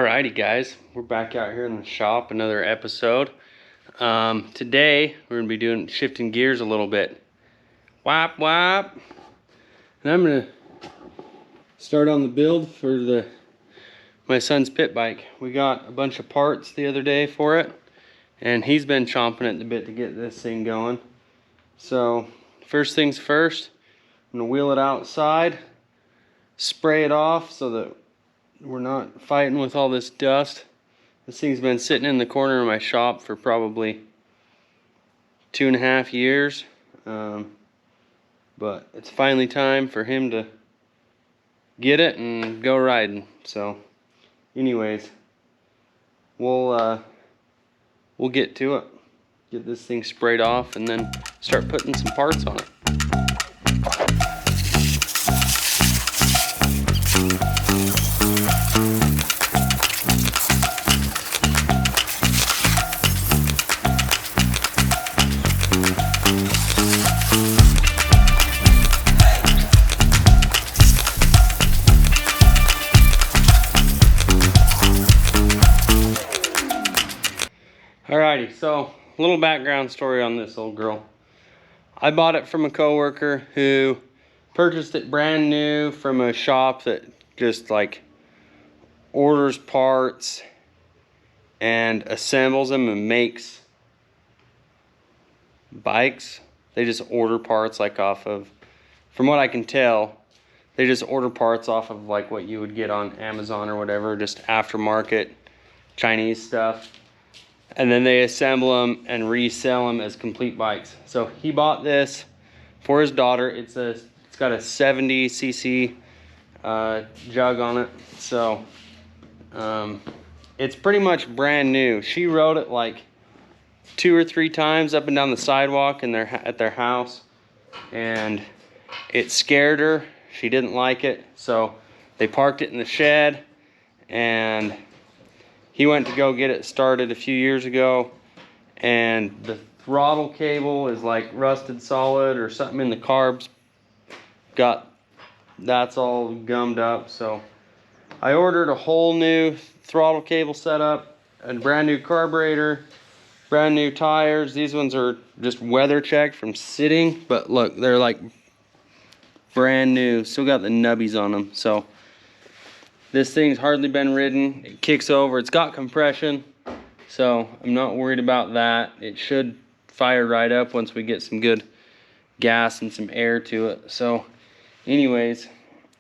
Alrighty guys, we're back out here in the shop, another episode. Today we're going to be shifting gears a little bit. Whap whap. And I'm going to start on the build for my son's pit bike. We got a bunch of parts the other day for it, and he's been chomping at the bit to get this thing going. So first things first, I'm going to wheel it outside, spray it off so that we're not fighting with all this dust. This thing's been sitting in the corner of my shop for probably 2.5 years. But it's finally time for him to get it and go riding. So anyways, we'll get to it. Get this thing sprayed off and then start putting some parts on it. Alrighty, so a little background story on this old girl. I bought it from a coworker who purchased it brand new from a shop that just like orders parts and assembles them and makes bikes. They just order parts like off of, from what I can tell, they just order parts off of like what you would get on Amazon or whatever, just aftermarket Chinese stuff. And then they assemble them and resell them as complete bikes. So he bought this for his daughter. It's got a 70cc jug on it. So it's pretty much brand new. She rode it like 2 or 3 times up and down the sidewalk at their house, and it scared her. She didn't like it, so they parked it in the shed, and he went to go get it started a few years ago, and the throttle cable is like rusted solid or something in the carbs. That's all gummed up. So I ordered a whole new throttle cable setup, a brand new carburetor, brand new tires. These ones are just weather checked from sitting, but look, they're like brand new. Still got the nubbies on them. So this thing's hardly been ridden. It kicks over. It's got compression, so I'm not worried about that. It should fire right up once we get some good gas and some air to it. So anyways,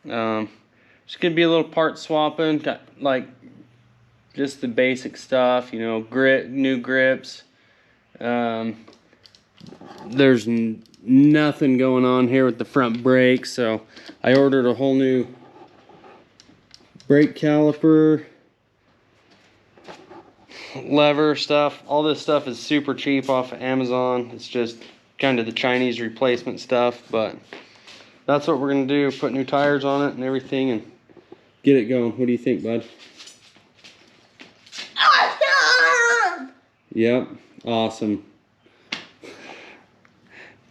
just gonna be a little part swapping. Got like just the basic stuff, you know, new grips. There's nothing going on here with the front brakes, so I ordered a whole new brake caliper, lever stuff. All this stuff is super cheap off of Amazon. It's just kind of the Chinese replacement stuff, but that's what we're gonna do. Put new tires on it and everything and get it going. What do you think, bud? Yep, awesome.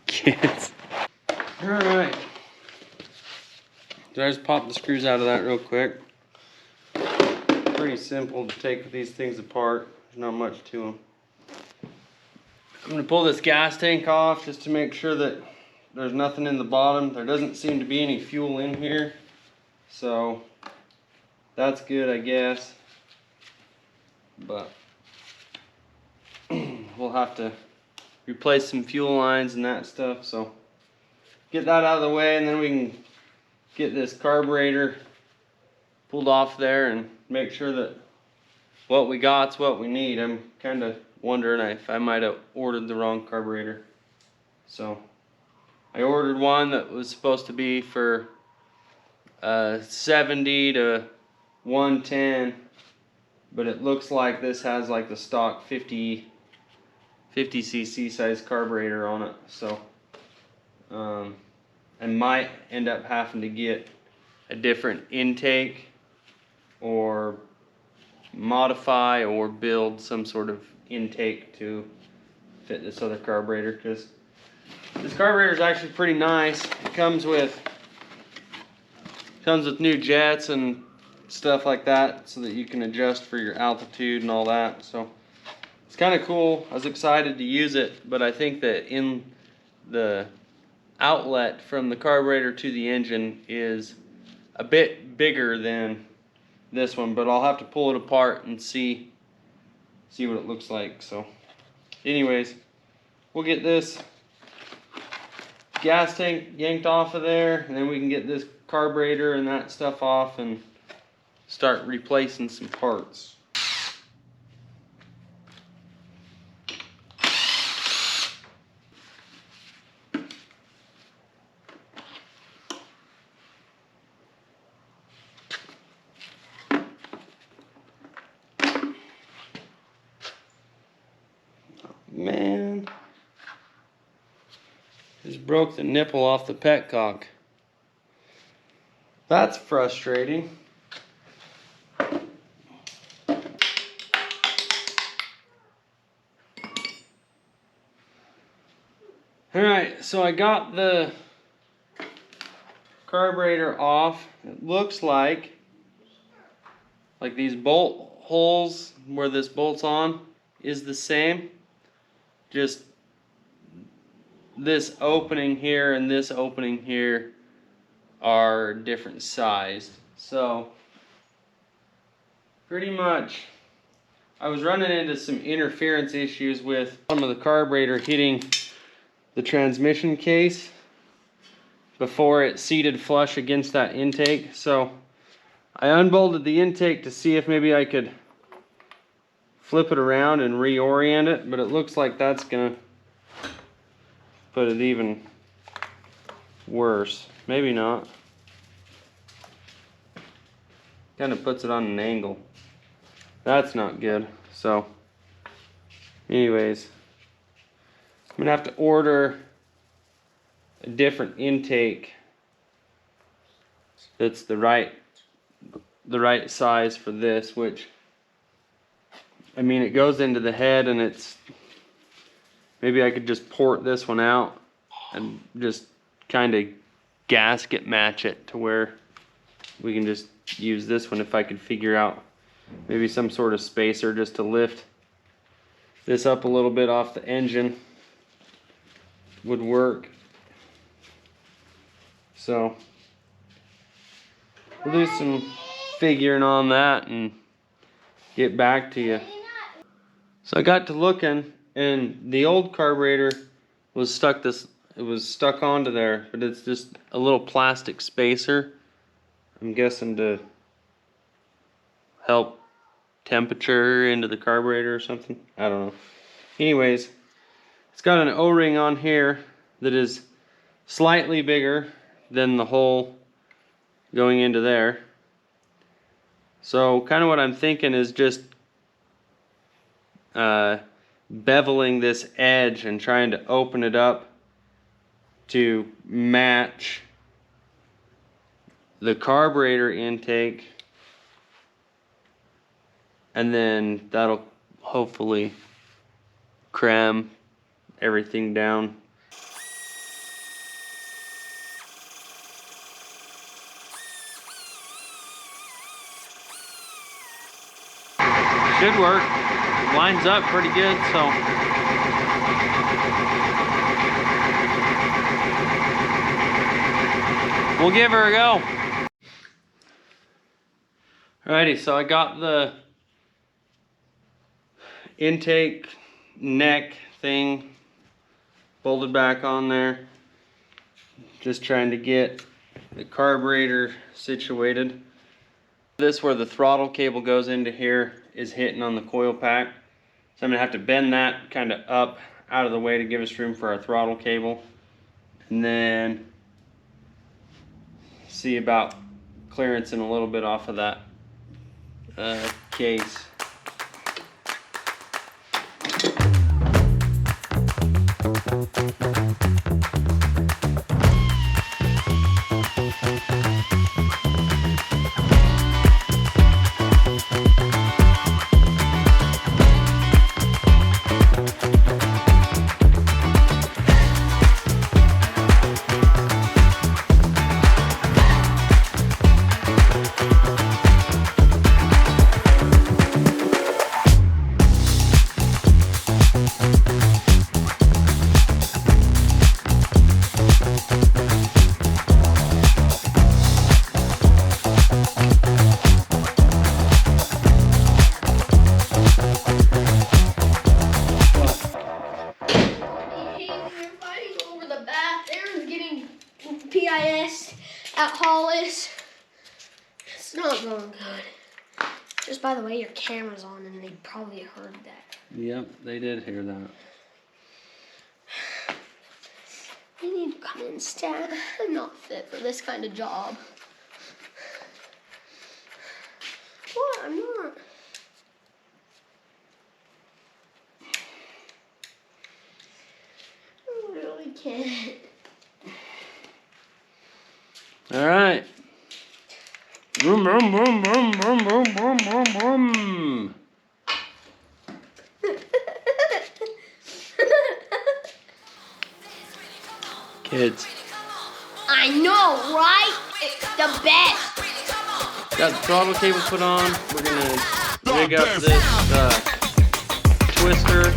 Kids. All right. So I just pop the screws out of that real quick. Pretty simple to take these things apart. There's not much to them. I'm going to pull this gas tank off just to make sure that there's nothing in the bottom. There doesn't seem to be any fuel in here, so that's good, I guess. But we'll have to replace some fuel lines and that stuff, so get that out of the way, and then we can get this carburetor pulled off there and make sure that what we got's what we need. I'm kind of wondering if I might have ordered the wrong carburetor. So I ordered one that was supposed to be for 70 to 110, but it looks like this has like the stock 50cc size carburetor on it. So I might end up having to get a different intake or modify or build some sort of intake to fit this other carburetor, because this carburetor is actually pretty nice. It comes with new jets and stuff like that so that you can adjust for your altitude and all that. So it's kind of cool. I was excited to use it, but I think that in the outlet from the carburetor to the engine is a bit bigger than this one, but I'll have to pull it apart and see what it looks like. So anyways, we'll get this gas tank yanked off of there, and then we can get this carburetor and that stuff off and start replacing some parts. Man, just broke the nipple off the petcock. That's frustrating. Alright, so I got the carburetor off. It looks like these bolt holes where this bolt's on is the same. Just this opening here and this opening here are different sized. So pretty much I was running into some interference issues with some of the carburetor hitting the transmission case before it seated flush against that intake. So I unbolted the intake to see if maybe I could flip it around and reorient it, but it looks like that's gonna put it even worse. Maybe not. Kind of puts it on an angle. That's not good. So anyways, I'm gonna have to order a different intake that's the right size for this, which I mean, it goes into the head, and it's, maybe I could just port this one out and just kind of gasket match it to where we can just use this one if I could figure out maybe some sort of spacer just to lift this up a little bit off the engine would work. So we'll do some figuring on that and get back to you. So I got to looking, and the old carburetor was stuck onto there, but it's just a little plastic spacer. I'm guessing to help temperature into the carburetor or something. I don't know. Anyways, it's got an O-ring on here that is slightly bigger than the hole going into there. So kind of what I'm thinking is just beveling this edge and trying to open it up to match the carburetor intake, and then that'll hopefully cram everything down. Should work. Lines up pretty good, so we'll give her a go. Alrighty, so I got the intake neck thing bolted back on there. Just trying to get the carburetor situated. This, where the throttle cable goes into here, is hitting on the coil pack. So I'm gonna have to bend that kind of up out of the way to give us room for our throttle cable. And then see about clearancing a little bit off of that case. TGIS at Hollis. It's not going good. Just by the way your camera's on, and they probably heard that. Yep, they did hear that. You need to come in, Stan. I'm not fit for this kind of job. What? I'm not. I really can't. All right. Vroom, vroom, vroom, vroom, vroom, vroom, vroom, vroom, vroom. Kids. I know, right? It's the best. Got the throttle cable put on. We're gonna rig up this twister.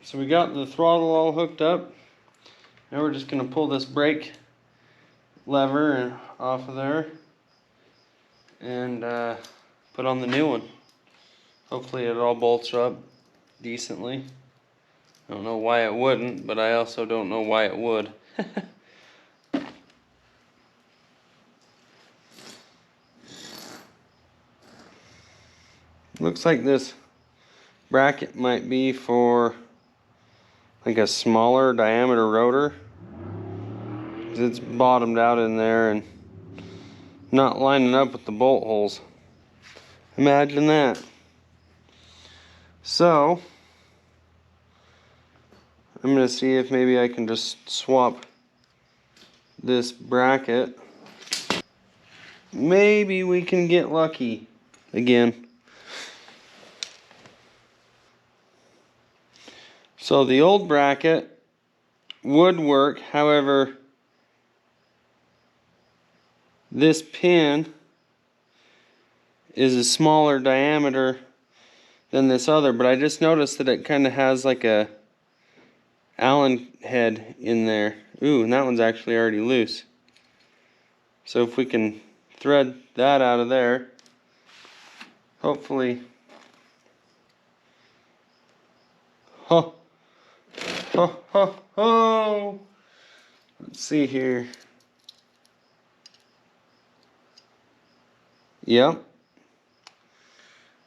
So we got the throttle all hooked up. Now we're just gonna pull this brake lever off of there and put on the new one. Hopefully it all bolts up decently. I don't know why it wouldn't, but I also don't know why it would. Looks like this bracket might be for like a smaller diameter rotor. It's bottomed out in there and not lining up with the bolt holes. Imagine that. So I'm gonna see if maybe I can just swap this bracket. Maybe we can get lucky again. So the old bracket would work, however, this pin is a smaller diameter than this other, but I just noticed that it kind of has like a Allen head in there. Ooh, and that one's actually already loose. So if we can thread that out of there, hopefully. Ho, ho, ho, ho. Let's see here. Yep.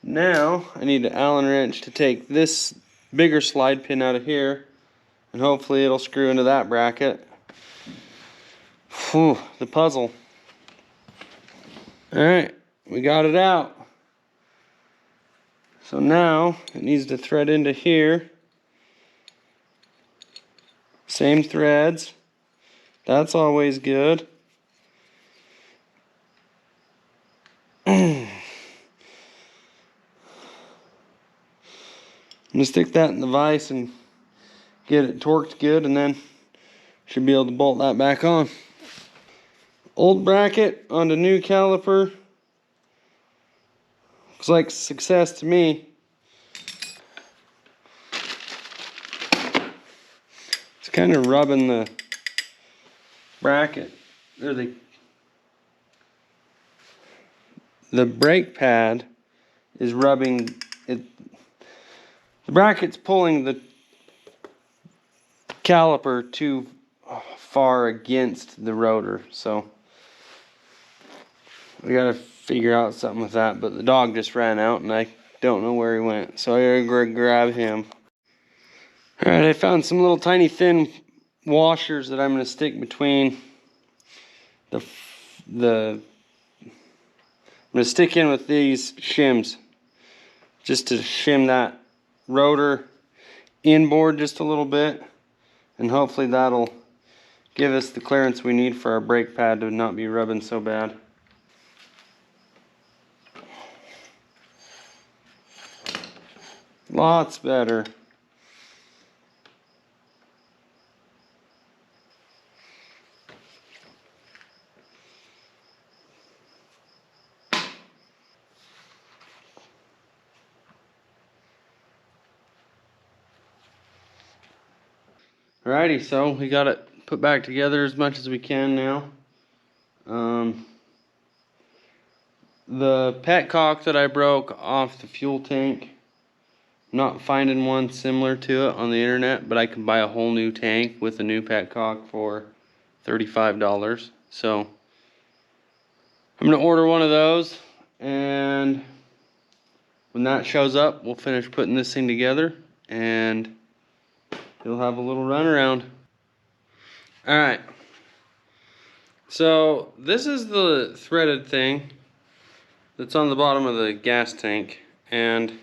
Now I need an Allen wrench to take this bigger slide pin out of here, and hopefully it'll screw into that bracket. Whew, the puzzle. Alright, we got it out. So now it needs to thread into here. Same threads. That's always good. I'm gonna stick that in the vise and get it torqued good, and then should be able to bolt that back on. Old bracket onto new caliper. Looks like success to me. It's kind of rubbing the bracket, or the brake pad is rubbing it. The bracket's pulling the caliper too far against the rotor, so we gotta figure out something with that. But the dog just ran out and I don't know where he went, so I gotta grab him. Alright, I found some little tiny thin washers that I'm gonna stick between I'm gonna stick in with these shims just to shim that rotor inboard just a little bit, and hopefully that'll give us the clearance we need for our brake pad to not be rubbing so bad. Lots better. Alrighty, so we got it put back together as much as we can now. The petcock that I broke off the fuel tank, not finding one similar to it on the internet, but I can buy a whole new tank with a new petcock for $35. So I'm gonna order one of those, and when that shows up, we'll finish putting this thing together and you'll have a little run around. Alright, so this is the threaded thing that's on the bottom of the gas tank, and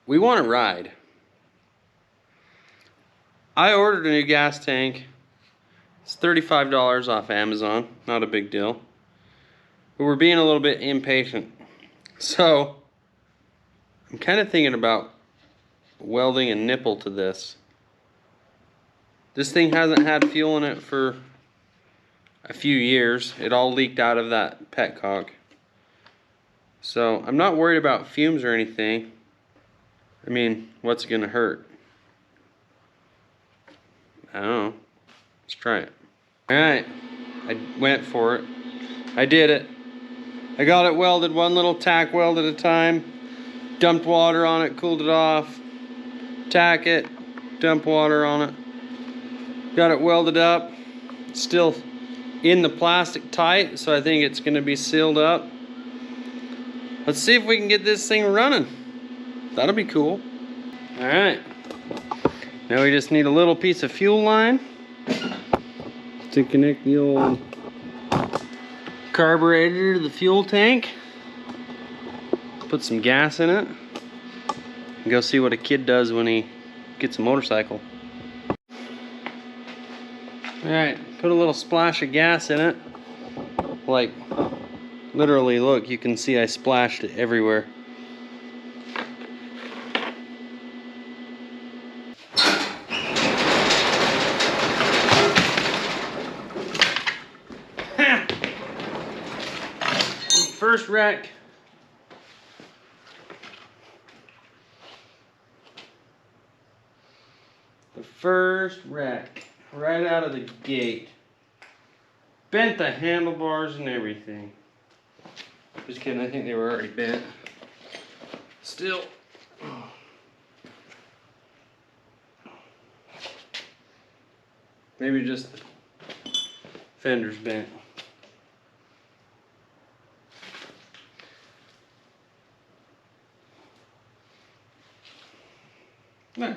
we want to ride. I ordered a new gas tank. It's $35 off Amazon, not a big deal, but we're being a little bit impatient. So I'm kind of thinking about welding a nipple to this. This thing hasn't had fuel in it for a few years. It all leaked out of that petcock. So I'm not worried about fumes or anything. I mean, what's it gonna hurt? I don't know. Let's try it. Alright, I went for it. I did it. I got it welded, one little tack weld at a time. Dumped water on it, cooled it off. Tack it, dump water on it. Got it welded up. Still in the plastic tight, so I think it's gonna be sealed up. Let's see if we can get this thing running. That'll be cool. Alright. Now we just need a little piece of fuel line to connect the old carburetor to the fuel tank. Put some gas in it. And go see what a kid does when he gets a motorcycle. Alright, put a little splash of gas in it. Like, literally, look, you can see I splashed it everywhere. First wreck. The first wreck, right out of the gate. Bent the handlebars and everything. Just kidding, I think they were already bent. Still. Maybe just the fender's bent. There.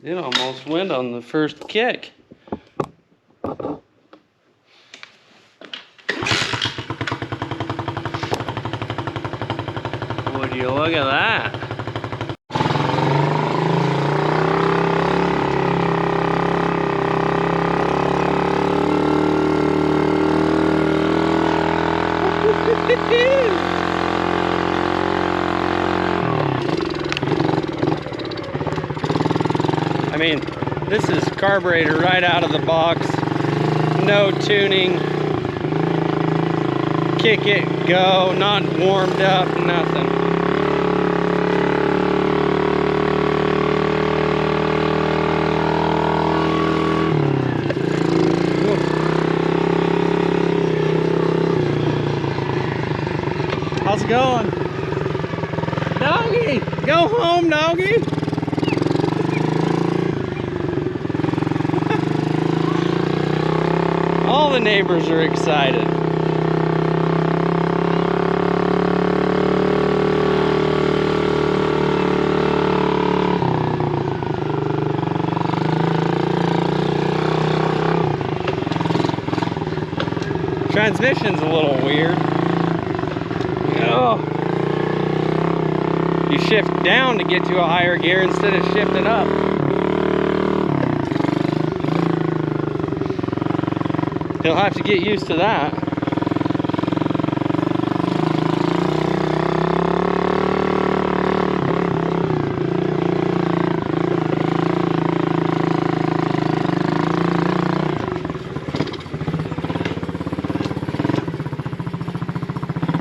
It almost went on the first kick. Would you look at that? I mean, this is carburetor right out of the box. No tuning. Kick it, go, not warmed up, nothing. How's it going? Doggy! Go home, doggy! All the neighbors are excited. Transmission's a little weird. Oh. You shift down to get to a higher gear instead of shifting up. He'll have to get used to that.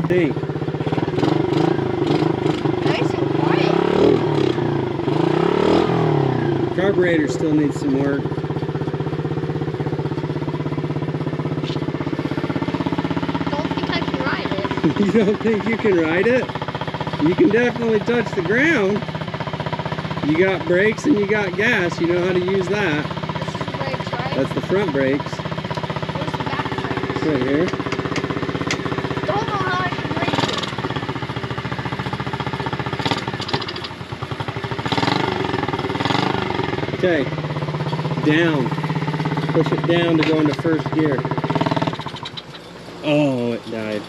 Think. Nice and quiet. Carburetor still needs some work. Don't think I can ride it. You don't think you can ride it? You can definitely touch the ground. You got brakes and you got gas. You know how to use that. This is brakes, right? That's the front brakes. Where's the back brakes? Right here. Don't know how I can brake it. Okay. Down. Push it down to go into first gear. Oh, it died.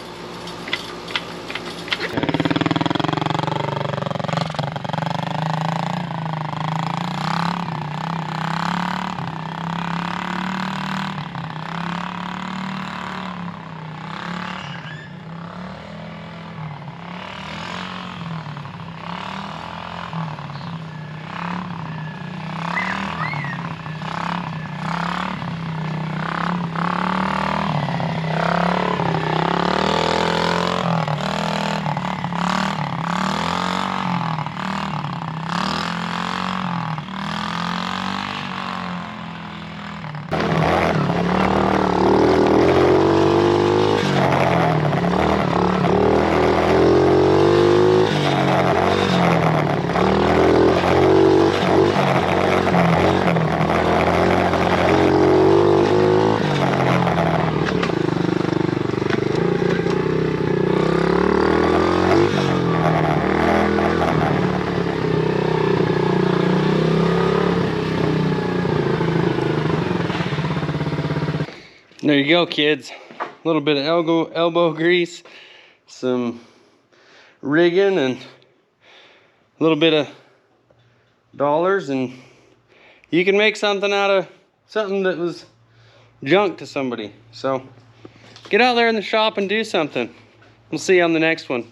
There you go, kids. A little bit of elbow grease, some rigging, and a little bit of dollars, and you can make something out of something that was junk to somebody. So get out there in the shop and do something. We'll see you on the next one.